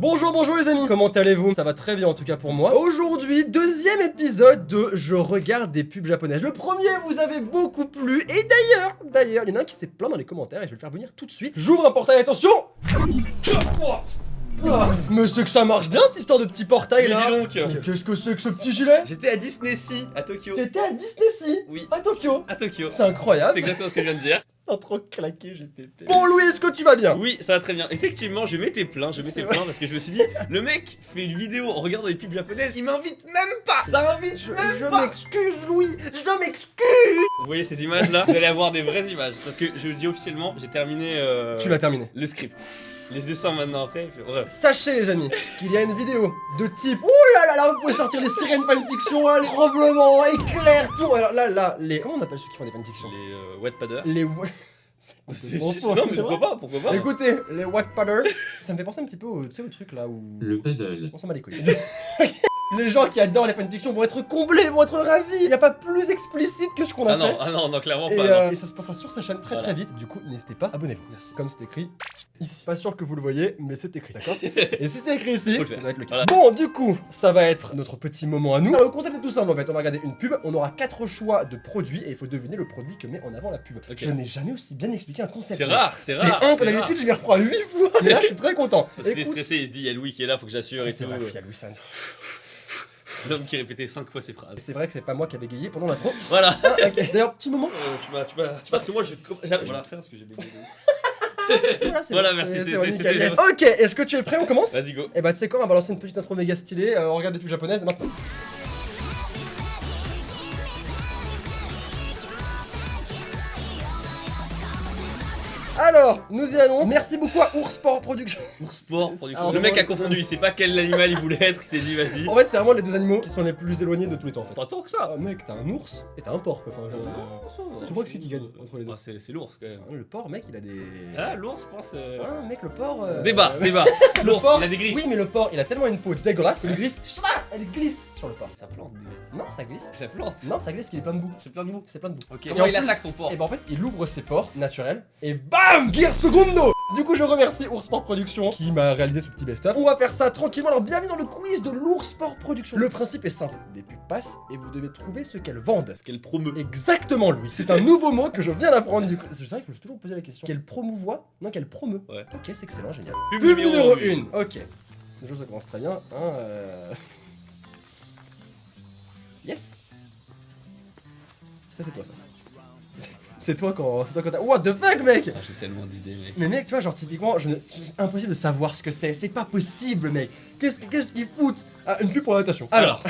Bonjour, bonjour les amis, comment allez-vous? Ça va très bien en tout cas pour moi. Aujourd'hui, deuxième épisode de Je regarde des pubs japonaises. Le premier vous avez beaucoup plu et d'ailleurs, il y en a un qui s'est plaint dans les commentaires et je vais le faire venir tout de suite. J'ouvre un portail, attention. Mais c'est que ça marche bien cette histoire de petit portail là. Mais dis donc. Qu'est-ce que c'est que ce petit gilet? J'étais à Disney Sea, à Tokyo. T'étais à Disney Sea? Oui. À Tokyo? À Tokyo. C'est incroyable. C'est exactement ce que je viens de dire. T'as trop claqué, j'ai pépé. Bon Louis, est-ce que tu vas bien? Oui, ça va très bien. Effectivement, je m'étais plaint parce que je me suis dit, le mec fait une vidéo en regardant les pubs japonaises, il m'invite même pas. Ça invite Je même pas. m'excuse Louis, je m'excuse. Vous voyez ces images là? Vous allez avoir des vraies images. Parce que je le dis officiellement, j'ai terminé Tu l'as terminé. le script. Les dessins maintenant après, bref. Sachez les amis qu'il y a une vidéo de type ouh là là, vous pouvez sortir les sirènes fanfiction, hein, les tremblements, éclairs, tout. Alors là, les comment on appelle ceux qui font des fanfictions? Les wetpadders. Les Non mais pourquoi pas. Écoutez, les wattpadders, ça me fait penser un petit peu au, tu sais, au truc là où Le pédale. on s'en bat les couilles. Les gens qui adorent les fanfictions vont être comblés, vont être ravis. Y a pas plus explicite que ce qu'on a fait. Ah non, clairement Et, pas. non. et ça se passera sur sa chaîne très Voilà. vite. Du coup, n'hésitez pas, abonnez-vous. Merci. Comme c'est écrit ici. Pas sûr que vous le voyez, mais c'est écrit, d'accord? Et si c'est écrit ici, Faut le ça faire. doit être le cas. Voilà. Bon, du coup, ça va être notre petit moment à nous. Alors, le concept est tout simple en fait. On va regarder une pub. On aura 4 choix de produits et il faut deviner le produit que met en avant la pub. Ok. Je n'ai jamais aussi bien expliqué un concept. C'est rare, c'est C'est rare. un que c'est rare. d'habitude je m'y reprends 8 fois. Mais là, je suis très content. Parce qu'il est Écoute- stressé, il se dit, il y a Louis qui est là, faut que j'assure et C'est tout. vrai, il y a Louis San. L'homme qui répétait 5 fois ses phrases. C'est vrai que c'est pas moi qui ai bégayé pendant l'intro. Voilà. Ah, ok. D'ailleurs, petit moment. Parce que moi je vais la refaire parce que j'ai bégayé. Voilà, Voilà, merci, c'est bon, c'était- nickel. c'était- Ok, est-ce que tu es prêt? On commence? Vas-y go. Et bah tu sais quoi, on va balancer une petite intro méga stylée, on regarde des pubs japonaises maintenant. Alors, nous y allons. Merci beaucoup à Ours Sport Production. Pour sport, C'est- production. alors, Le mec a vraiment, confondu, il sait pas quel animal il voulait être, il s'est dit vas-y. En fait, c'est vraiment les deux animaux qui sont les plus éloignés de tous les temps en fait. Pas tant que ça. Ah mec, t'as un ours et t'as un porc. Enfin, tu crois que c'est qui gagne entre les deux? Ah, c'est l'ours quand même. Le porc, mec, il a des. Ah, l'ours, je pense. Ah, mec, le porc. Débat. Le L'ours, porc, il a des griffes. Oui, mais le porc, il a tellement une peau dégueulasse que les griffes, elle glisse sur le porc. Ça plante, Non, ça glisse. ça plante. Non, ça glisse qu'il est plein de boue. C'est plein de boue. C'est plein de boue. Ok, Et comment en il plus- attaque ton porc? Et bah en fait, il ouvre ses pores naturels et BAM! Gear Segundo! Du coup, je remercie Ours Sport Production qui m'a réalisé ce petit best-of. On va faire ça tranquillement. Alors, bienvenue dans le quiz de l'Ours Sport Production. Le principe est simple. Des pubs passent et vous devez trouver ce qu'elles vendent. Parce qu'elle promeut. Exactement, Louis. C'est un nouveau mot que je viens d'apprendre du coup. C'est vrai que je me suis toujours posé la question. Qu'elle promouvoit? Non, qu'elle promeut. Ouais. Ok, c'est excellent, génial. Pub Pub numéro une. 1. Ok. Déjà, ça commence très bien. Yes. Ça, c'est toi, ça. C'est toi quand t'as. What the fuck, mec? Ah, j'ai tellement d'idées, mec. Mais mec, tu vois, genre typiquement, c'est impossible de savoir ce que c'est pas possible, mec. Qu'est-ce qu'ils foutent? Ah, une pub pour la natation. Alors.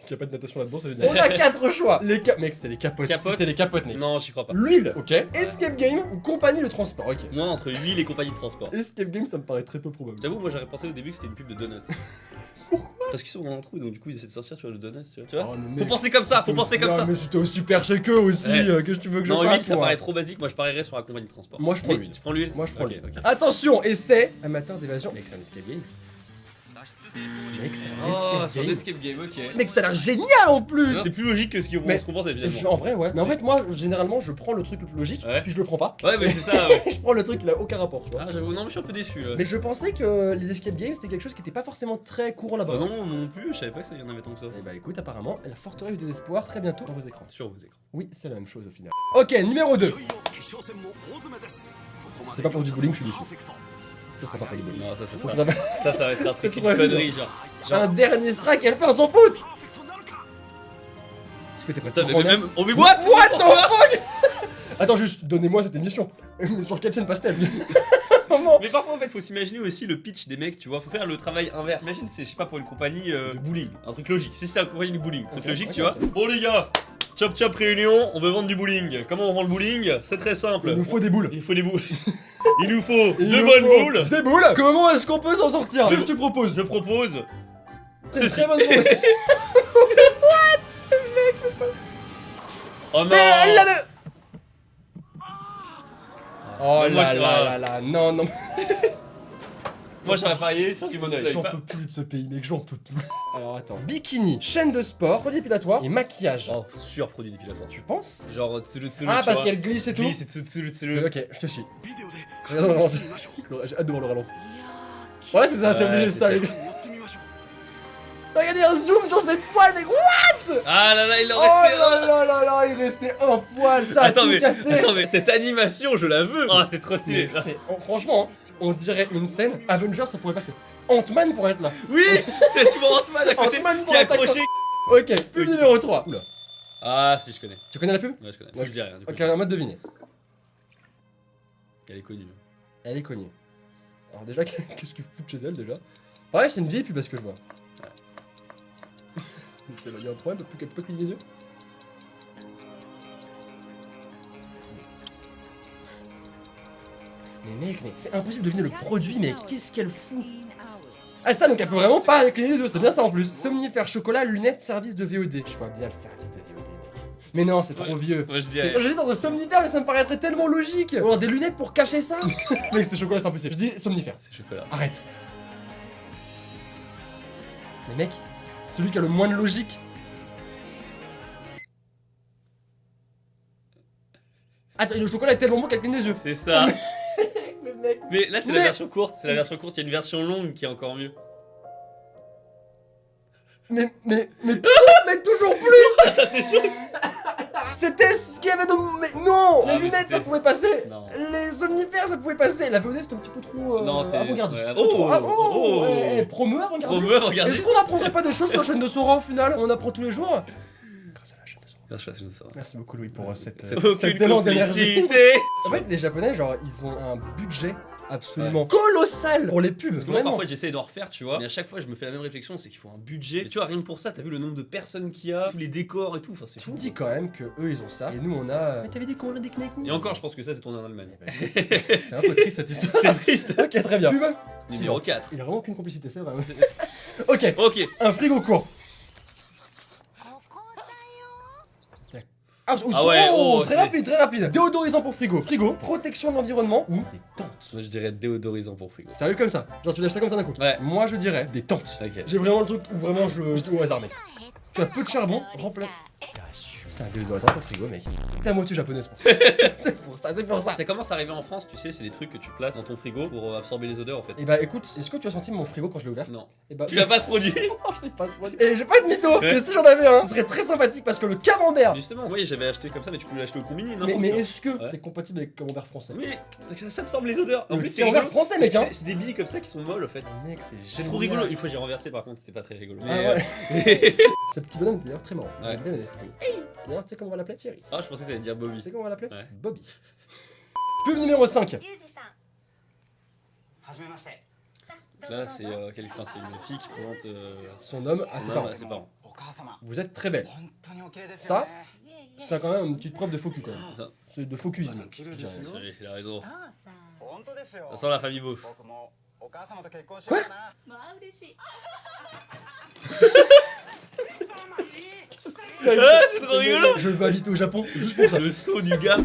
Qu'il y a pas de natation là-dedans, ça veut dire. On a 4 choix. Mec, c'est les capotes. Capotes C'est les capotes, mec. Non, j'y crois pas. L'huile, ok. Escape game ou compagnie de transport, ok. Moi, entre huile et compagnie de transport. Escape game, ça me paraît très peu probable. J'avoue, moi j'aurais pensé au début que c'était une pub de donuts. Parce qu'ils sont dans un trou, donc du coup ils essaient de sortir sur le donut, tu vois. Oh, mais Faut mec, penser comme ça, faut c'était penser aussi- comme ah, ça. Mais c'était au super chez eux aussi, Ouais. qu'est-ce que tu veux que je Non, fasse l'huile ça moi paraît trop basique, moi je parierais sur la compagnie de transport. Moi, je prends Oui, l'huile. Tu prends l'huile Moi je prends Ok, l'huile. ok. Attention, essai amateur d'évasion. Mec, c'est un escape game. Mec, c'est un Oh, escape c'est un game. escape game, ok. Mec, ça a l'air génial en plus. C'est plus logique que ce Mais- qu'on pensait En finalement. vrai, ouais. Mais en fait, moi, généralement, je prends le truc le plus logique, Ouais. puis je le prends pas. Ouais, mais c'est ça, ouais. Je prends le truc qui n'a aucun rapport, tu vois. Ah, j'avoue, non, mais je suis un peu déçu. Mais je pensais que les escape games c'était quelque chose qui était pas forcément très courant là-bas. Bah non plus, je savais pas qu'il y en avait tant que ça. Et bah écoute, apparemment, la forteresse du désespoir très bientôt dans vos écrans. Sur vos écrans. Oui, c'est la même chose au final. Ok, numéro 2. C'est pas pour du bowling, je suis déçu. Ce sera pas pour du bowling. Non, ça Ça va sera pas- être un C'est truc, trop une connerie, genre. Un dernier strike, elle fait son foot. Est-ce que t'es prêt? Putain, Tu mais prends même. Oh, mais what? What the fuck? Attends, juste, donnez-moi cette émission. Mais sur quelle chaîne passe-t-elle? Maman. Mais parfois en fait faut s'imaginer aussi le pitch des mecs, tu vois, faut faire le travail inverse. Imagine c'est je sais pas pour une compagnie de bowling, un truc logique. Si c'est une compagnie de bowling, un truc Ok, logique, ok, tu vois. ok. Bon les gars, chop chop réunion, on veut vendre du bowling. Comment on vend le bowling? C'est très simple. Il nous faut des boules. Il faut des boules. Il nous faut Il deux nous bonnes faut boules. Des boules. Comment est-ce qu'on peut s'en sortir? Je- Qu'est-ce que tu proposes? Je propose. C'est une ceci. très bonne boule. Oh non. Mais elle l'avait. Oh Mais moi, là je- là là là, non non. Moi j'aurais parié sur du monoeil. J'en peux plus de ce pays, mec, j'en peux plus. Alors attends. Bikini, chaîne de sport, produit épilatoire et maquillage. Oh, sûr produit dépilatoire. Tu penses? Genre tsulu tsulu. Ah, tu parce vois. qu'elle glisse et tout? Glisse et tsulu tsulu. Ok, je te suis. Regarde le ralenti. J'ai hâte de voir le ralenti. Ouais, c'est ça, c'est obligé de ça, les gars. Regardez un zoom sur ses poils, mais what? Ah là là, il en Oh restait là là là là, il restait un poil, ça a tout cassé. Attends, mais cette animation, je la veux. Ah, c'est trop stylé. Franchement, on dirait une scène. Avengers, ça pourrait passer. Ant-Man pourrait être là. Oui. Tu vois Ant-Man à côté Ant-Man qui est accroché. Ok, pub numéro 3. Oula. Ah si, je connais. Tu connais la pub? Ouais, je connais. Moi, Je dis rien. Du coup, Ok, en mode deviner. Elle est connue. Elle est connue. Alors déjà, qu'est-ce qu'ils foutent chez elle déjà? Pareil, c'est une vieille pub à ce que je vois. Il y a un problème, plus qu'elle peut cligner les yeux. Mais mec, c'est impossible de deviner le produit, mais qu'est-ce qu'elle fout? Ah ça, donc elle peut vraiment pas cligner les yeux, c'est bien ça en plus. Somnifère, chocolat, lunettes, service de VOD. Je vois bien le service de VOD. Mais non, c'est trop vieux. Moi je dirais. J'ai dit entre somnifère, mais ça me paraîtrait tellement logique. Ou alors des lunettes pour cacher ça. Mec, c'est chocolat, c'est impossible. Je dis somnifère. C'est chocolat. Arrête. Mais mec, celui qui a le moins de logique. Attends, le chocolat est tellement bon qu'elle cligne des yeux. C'est ça. Mais mec. Mais là, c'est la version courte. C'est la version courte. Il y a une version longue qui est encore mieux. Mais toujours plus. Ça, c'est chaud. C'était ce qu'il y avait de... Mais non. Ah, Les mais lunettes, c'était- ça pouvait passer. Non. Les somnifères, ça pouvait passer. La VOD, c'était un petit peu trop... Non, c'était- avant-gardiste. ouais. Un peu trop- Oh. promo avant-gardiste. Promo, regardez. Est-ce qu'on apprendrait pas des choses sur la chaîne de Sora au final? On apprend tous les jours. Grâce à la chaîne de Sora. Bien, je fais ça. Merci beaucoup Louis pour cette Aucune élan d'énergie. complicité. En fait, les Japonais, genre, ils ont un budget absolument colossal pour les pubs. Parce que moi, Vraiment. parfois, j'essaie d'en refaire, tu vois. Mais à chaque fois, je me fais la même réflexion, c'est qu'il faut un budget. Et tu vois, rien que pour ça, t'as vu le nombre de personnes qu'il y a, tous les décors et tout. Enfin, c'est Tu fou. me dis quand même que eux ils ont ça et nous on a. Mais t'avais dit qu'on a des knack. Et encore, je pense que ça, c'est tourné en Allemagne. C'est un peu triste cette histoire. C'est triste. Ok, très bien. Pub. Numéro 4. Il y a vraiment aucune complicité, c'est vrai. Ok, Ok. un frigo court. Ah, ouais, oh, très c'est- rapide, très rapide. Déodorisant pour frigo. Frigo, protection de l'environnement ou des tentes. Moi, je dirais déodorisant pour frigo. Sérieux comme ça. Genre tu lâches ça comme ça d'un coup. Ouais. Moi je dirais des tentes. Ok. J'ai vraiment le truc où vraiment je dis au hasard mec. Tu as peu de charbon, remplace. C'est un déodorisant pour frigo mec. T'es à moitié japonaise pour ça. C'est pour ça, c'est pour ça. Ça commence à arriver en France, tu sais, c'est des trucs que tu places dans ton frigo pour absorber les odeurs en fait. Et bah écoute, est-ce que tu as senti mon frigo quand je l'ai ouvert? Non. Et bah Tu l'as pas ce produit. je l'ai pas ce produit. Et j'ai pas de mytho. Mais si j'en avais un, ce serait très sympathique parce que le camembert. Justement, oui, j'avais acheté comme ça, mais tu peux l'acheter au combini, Mais, n'importe mais quoi. est-ce que Ouais. c'est compatible avec le camembert français? Oui, ça absorbe les odeurs. En Le plus, c'est camembert rigolo. français mec hein. C'est des billes comme ça qui sont molles en fait. Mec c'est C'est trop rigolo. Une fois j'ai renversé par contre, c'était pas très rigolo. Ah Mais, ouais. Ce petit bonhomme était d'ailleurs très marrant. Ouais. J'ai bien aimé ce bonhomme. D'ailleurs tu sais comment on va l'appeler? Thierry. Ah, je pensais que t'allais dire Bobby. Tu sais comment on va l'appeler? Ouais. Bobby. Pub numéro 5. Là, c'est c'est une fille qui présente Son homme à son ses homme parents. à ses parents. Vous êtes très belle. Ça, c'est quand même une petite preuve de faux cul quand même. Ça. C'est de faux cuisme. je dirais. Oui, il a raison. そ Ça sent la famille beauf. 僕もお母様と結婚しようようかな。まあ嬉しい。 Ah, c'est trop rigolo. Je veux habiter au Japon juste pour ça. Le saut du gars.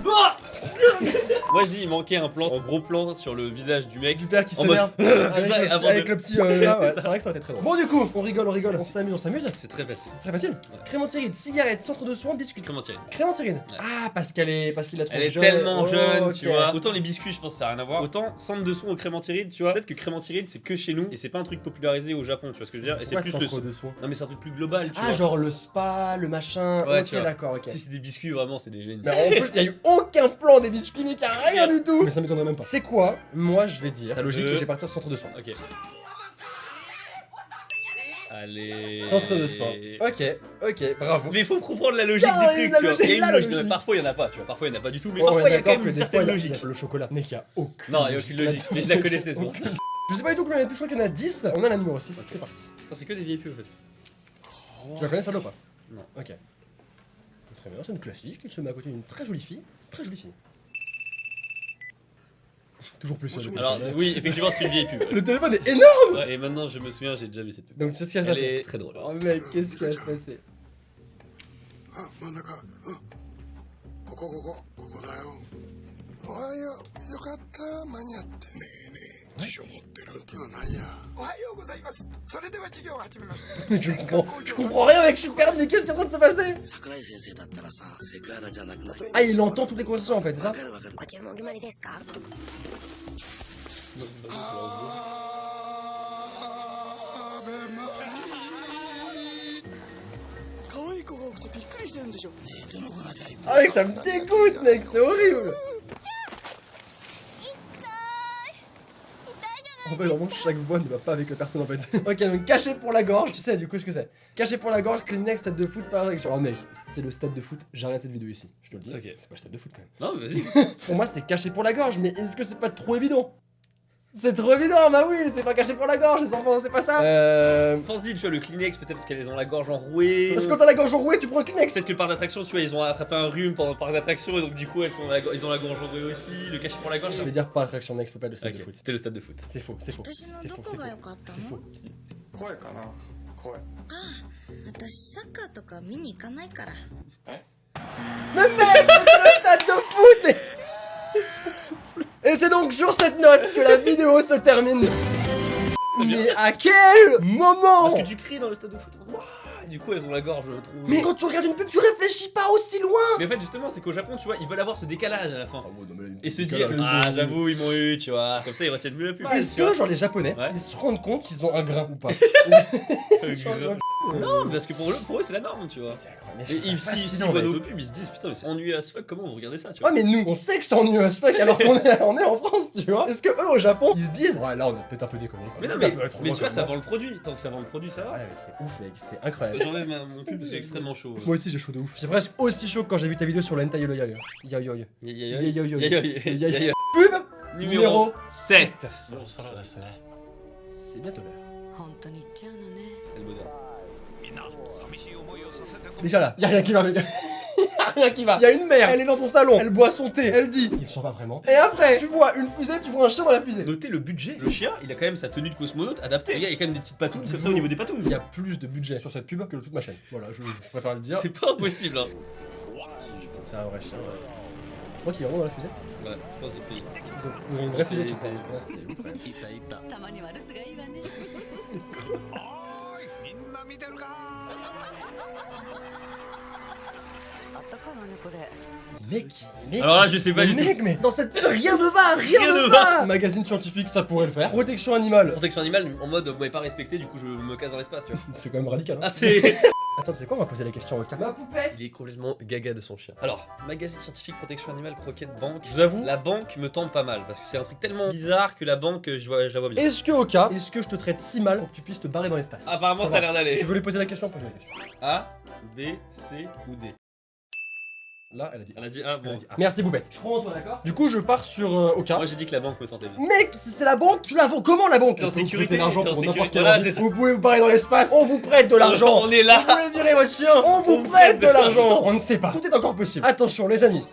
Moi je dis il manquait un plan, en gros plan sur le visage du mec. Du père qui En mode- s'énerve avec, ça, le petit- avant avec de- le petit chat, ouais, c'est vrai que ça aurait été très drôle. Bon du coup, on rigole, on s'amuse, on s'amuse. C'est très facile. C'est très facile. Crémentyride, cigarette, centre de soins, biscuit. Crémentyride. Crémentyride. Ouais. Ah parce qu'il a trop Elle est jeune. tellement Oh, jeune, ok. tu vois. Autant les biscuits, je pense que ça n'a rien à voir. Autant centre de soins au crémentyride, tu vois. Peut-être que crémentyride c'est que chez nous et c'est pas un truc popularisé au Japon, tu vois ce que je veux dire. Et c'est Ouais, plus le. centre de soins. Non mais c'est un truc plus global, tu Ah vois. genre le spa, le machin. Ouais, Ok tu vois. d'accord, ok. Si c'est des biscuits, vraiment, c'est des génies. Mais en plus, il y a eu aucun plan des biscuits, mais qu'il y a rien du tout. Mais ça m'étonnerait même pas. C'est quoi? Moi, je vais dire. La logique, que je vais partir sur centre de soins. Ok. Allez. Centre de soins. Ok, bravo. Mais il faut comprendre la logique Ah, des oui, trucs, la tu vois. logique, Il y a une la logique. logique. Parfois il y en a pas, tu vois. Parfois il y en a pas du tout, mais Ouais, parfois il y a d'accord quand même que une des fois, certaine il y a- logique. Le chocolat. Mec, il y a aucune. Non, il y a aucune logique. Mais je la connaissais, c'est pour ça. Je sais pas du tout combien il y en a de plus, je crois qu'il y en a 10. On a la numéro 6, c'est parti. Putain, c'est que des vieilles pubs en fait. Tu la connais celle-là ou pas? Non. Ok. Très bien, c'est une classique. Il se met à côté d'une très jolie fille. Très jolie fille. Toujours plus sur le Alors téléphone. oui, effectivement c'est une vieille pub. Le téléphone est énorme. Ouais, et maintenant je me souviens, j'ai déjà vu cette pub. Donc tu sais ce qui va se Elle passer. est très drôle. Oh mec, qu'est-ce qui va se passer? あ真ん中ここだよおはようよかった間に合ってねえねえ辞書持ってる今日なんやおはようございますそれでは授業を始めます Mais je comprends rien mec, je suis perdu, mais qu'est-ce qui est en train de se passer? 桜井先生だったらさセクハラじゃなくなる Ah, il entend toutes les conversations en fait, c'est ça? わかるわかるご注文決まりですか？ Ah mec, ça me dégoûte mec, c'est horrible. En fait, vraiment, chaque voix ne va pas avec la personne en fait. Ok, donc caché pour la gorge, tu sais du coup ce que c'est. Caché pour la gorge, Kleenex, stade de foot par action. Oh mec, c'est le stade de foot, j'arrête cette vidéo ici, je te le dis. Ok. C'est pas le stade de foot quand même. Non, mais vas-y. Pour moi, c'est caché pour la gorge, mais est-ce que c'est pas trop évident? C'est trop évident, bah oui, c'est pas caché pour la gorge, les enfants, c'est pas ça. Pense-y, tu vois, le Kleenex, peut-être parce qu'elles ont la gorge enrouée. Parce que quand t'as la gorge enrouée, tu prends un Kleenex. Peut-être que le parc d'attraction, tu vois, ils ont attrapé un rhume pendant le parc d'attraction et donc du coup, ils ont la gorge enrouée aussi. Le cachet pour la gorge. Je vais dire pas attraction next, c'est pas le stade de Ok, foot. c'était le stade de foot. C'est faux, c'est faux. 私の C'est ど faux, こ c'est が faux. 良かった C'est の faux. 声かな声私サッカーとか見に行かないから Mais mec, c'est le stade de foot mais... Et c'est donc sur cette note que la vidéo se termine. Mais à quel moment? Parce que tu cries dans le stade de foot. Ouah, et du coup, elles ont la gorge trop. Mais quand tu regardes une pub, tu réfléchis pas aussi loin. Mais en fait, justement, c'est qu'au Japon, tu vois, ils veulent avoir ce décalage à la fin. Et se décalage, dire, ils ah, ont- j'avoue, ils m'ont eu, tu vois. Comme ça, ils retiennent mieux la pub. Est-ce tu vois. que genre les japonais, Ouais. ils se rendent compte qu'ils ont un grain ou pas? Non, parce que pour eux, c'est la norme, tu vois. C'est incroyable. Et mais je trouve ça s'ils fascinant, voient mec. nos pubs, ils se disent, putain, mais c'est ennuyeux as fuck, comment vous regardez ça, tu Ouais vois. mais nous, on sait que c'est ennuyeux as fuck alors qu'on est en France, tu vois. Est-ce que eux au Japon, ils se disent ouais là on est peut-être un peu déconné. Mais non, Peut-être mais un peu trop tu vois, ça loin, vend le produit. Tant que ça vend le produit, ça quand va. même. Ouais mais c'est ouf mec, c'est incroyable. J'enlève mon pub, c'est extrêmement chaud. Moi aussi j'ai chaud de ouf. J'ai presque aussi chaud que quand j'ai vu ta vidéo sur l'hentai yo yo yo. Yo yo yo. Pub numéro 7. C'est bientôt l'heure. 本当に行っちゃうのね Déjà là, y'a rien qui va mec. Y'a rien qui va. Y'a une mère, elle est dans ton salon, elle boit son thé, elle dit il s'en va vraiment. Et après, tu vois une fusée, tu vois un chien dans la fusée. Notez le budget. Le chien, il a quand même sa tenue de cosmonaute adaptée. Regarde, il y a quand même des petites patounes comme ça au niveau des patounes. Il y a plus de budget sur cette pub que de toute ma chaîne. Voilà, je préfère le dire. C'est pas impossible, hein. C'est un vrai chien, ouais. Tu crois qu'il est vraiment dans la fusée? Ouais, je pense que Ils ont une vraie fusée, tu crois? Ouais, c'est ouf, ouais. たまには留守がいいわねみんな見てるかあったかいわねこれ Mec, Alors là, je sais pas du tout. mec, mais dans cette rien ne va, rien ne va. Magazine scientifique, ça pourrait le faire. Protection animale, Protection animale en mode vous m'avez pas respecté, du coup je me casse dans l'espace, tu vois. c'est quand même radical. Hein. Ah, c'est. Attends, c'est quoi? On va poser la question au cas. Ma poupette. Il est complètement gaga de son chien. Alors, magazine scientifique, protection animale, croquette, banque. Je vous avoue, la banque me tente pas mal parce que c'est un truc tellement bizarre que la banque, je la vois bien. Est-ce que au cas, est-ce que je te traite si mal pour que tu puisses te barrer dans l'espace? Apparemment, ça a l'air Tu d'aller. veux lui poser la question? Pose la question. A, B, C ou D. Là, elle a dit. Elle a dit A, Elle bon. a dit A. Merci Boubette. Je prends toi, d'accord? Du coup, je pars sur Oka. Moi j'ai dit que la banque me tentait bien. Mec, si c'est la banque, tu la vends comment la banque? T'es en Vous pouvez sécurité, prêter l'argent t'es en pour n'importe sécurité. quelle Voilà, raison. c'est ça. Vous pouvez vous barrer dans l'espace, on vous prête de l'argent. On est là. Vous pouvez virer votre chien, on vous prête de l'argent. On ne sait pas. Tout est encore possible. Attention les amis.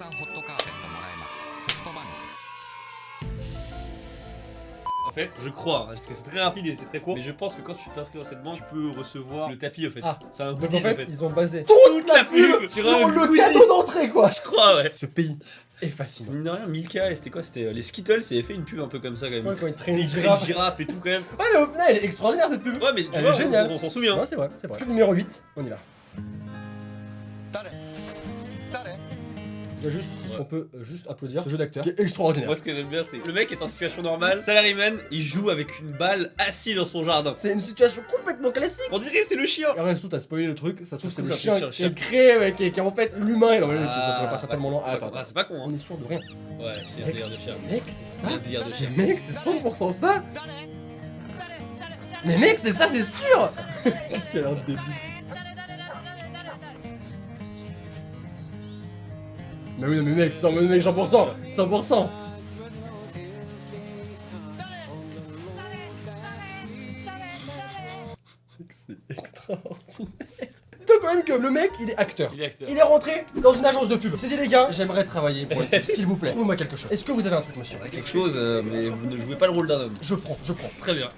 En fait, je crois, hein, parce que c'est très rapide et c'est très court, mais je pense que quand tu t'inscris dans cette banque, tu peux recevoir le tapis en fait. Ah. C'est un Donc goodies en fait, en fait. ils ont basé toute la pub sur sur un le goodie. cadeau d'entrée quoi. Je crois, ouais. Ce pays est fascinant. Mine de rien, Milka, et c'était quoi? C'était les Skittles, et fait une pub un peu comme ça quand même. Ouais, quand il traîne C'est une une girafe. girafe et tout quand même. Ouais, mais au final, elle est extraordinaire cette pub. Ouais, mais tu Elle vois, est géniale. on s'en souvient. Ouais, c'est vrai, c'est vrai. Pub numéro 8, on y va. 誰誰 Il y a juste, est-ce Ouais. qu'on peut juste applaudir ce jeu d'acteur qui est extraordinaire. Moi, ce que j'aime bien, c'est le mec est en situation normale, salaryman, il joue avec une balle assis dans son jardin. C'est une situation complètement classique. On dirait c'est le chien. Et reste tout, t'as spoilé le truc, ça se trouve c'est le Ça, chien c'est qui est créé, ouais, qui est en fait l'humain et non, mais ça pourrait partir ouais. tellement loin. Ah, Ah, attends, attends. c'est pas con, On hein. est sûr de rien. Ouais, c'est un Mec, délire de chien. mec, c'est ça. C'est un délire de chien. Mais mec, c'est 100% ça. Mais mec, c'est ça, c'est sûr. Qu'est-ce qu'elle a un début. Mais oui, non, mais mec, 100%, 100%. C'est extraordinaire. Dis-toi quand même que le mec, il est acteur. Il est acteur. Il est rentré dans une agence de pub. C'est dit les gars, j'aimerais travailler pour une pub, s'il vous plaît. Trouvez-moi quelque chose. Est-ce que vous avez un truc, monsieur? Quelque chose, mais vous ne jouez pas le rôle d'un homme. Je prends, je prends. Très bien.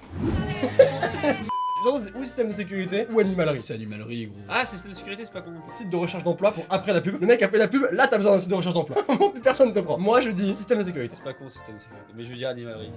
Genre, c'est ou système de sécurité ou animalerie. C'est animalerie, gros. Ah, système de sécurité, c'est pas con. Site de recherche d'emploi pour après la pub. Le mec a fait la pub, là t'as besoin d'un site de recherche d'emploi. Vraiment plus personne te prend. Moi je dis système de sécurité. C'est pas con, système de sécurité. Mais je veux dire animalerie.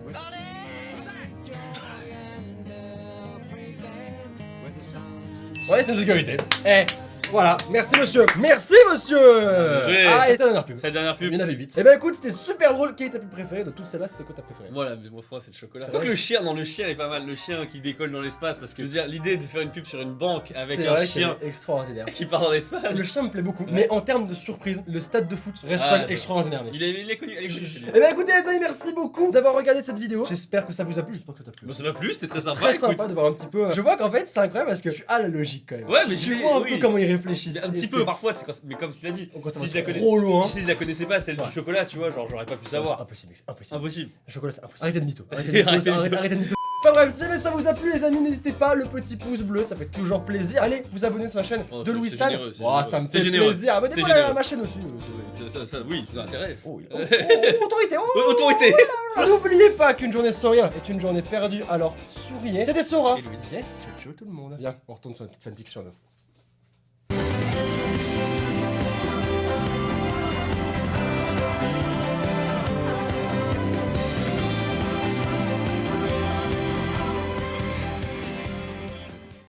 Ouais, système de sécurité. Eh, Voilà, merci monsieur. Merci monsieur. Joué. Ah, et ta dernière pub. C'est la dernière Il pub. y en avait 8. Et bah écoute, c'était super drôle. Quelle est ta pub préférée de toutes celles-là? C'était quoi ta préférée? Voilà, mais moi, c'est le chocolat. C'est Donc vrai. le chien, non, le chien est pas mal. Le chien qui décolle dans l'espace. Parce que je veux dire, l'idée de faire une pub sur une banque avec C'est un vrai chien qu'elle est extraordinaire. qui part dans l'espace. Le chien me plaît beaucoup. Mais en termes de surprise, le stade de foot reste quand même Ah, extraordinaire. mec. Il est connu, elle est connue, Et bah écoutez les amis, merci beaucoup d'avoir regardé cette vidéo. J'espère que ça vous a plu, j'espère que ça t'a plu. Bon, ça m'a plu, c'était très sympa. Très écoute. sympa de voir un petit peu. Je vois qu'en fait c'est incroyable parce que tu as la logique quand même. Ouais, mais tu je vois un oui. peu comment ils réfléchissent. Un petit Et peu c'est- parfois, mais comme tu l'as dit, Quand ça si va je la connais- trop loin. si je la connaissais pas, celle Ouais. du chocolat, tu vois, genre j'aurais pas pu C'est savoir. impossible, c'est impossible. Impossible. Le chocolat c'est impossible. Arrêtez de mytho. Arrêtez de mytho. Arrêtez de arrêtez- mytho. arrêtez de mytho. Enfin bref, si jamais ça vous a plu les amis, n'hésitez pas, le petit pouce bleu, ça fait toujours plaisir. Allez, vous abonnez sur la chaîne Oh, de c'est Louis San. généreux, c'est Oh, généreux. ça me C'est fait généreux. plaisir. Abonnez-vous C'est à généreux. ma chaîne aussi. Oui, sous intérêt. Autorité. Autorité. N'oubliez pas qu'une journée sans rire est une journée perdue, alors souriez. C'était Sora. Et Louis. Yes, c'est chaud tout le monde. Bien, on retourne sur la petite fanfiction là.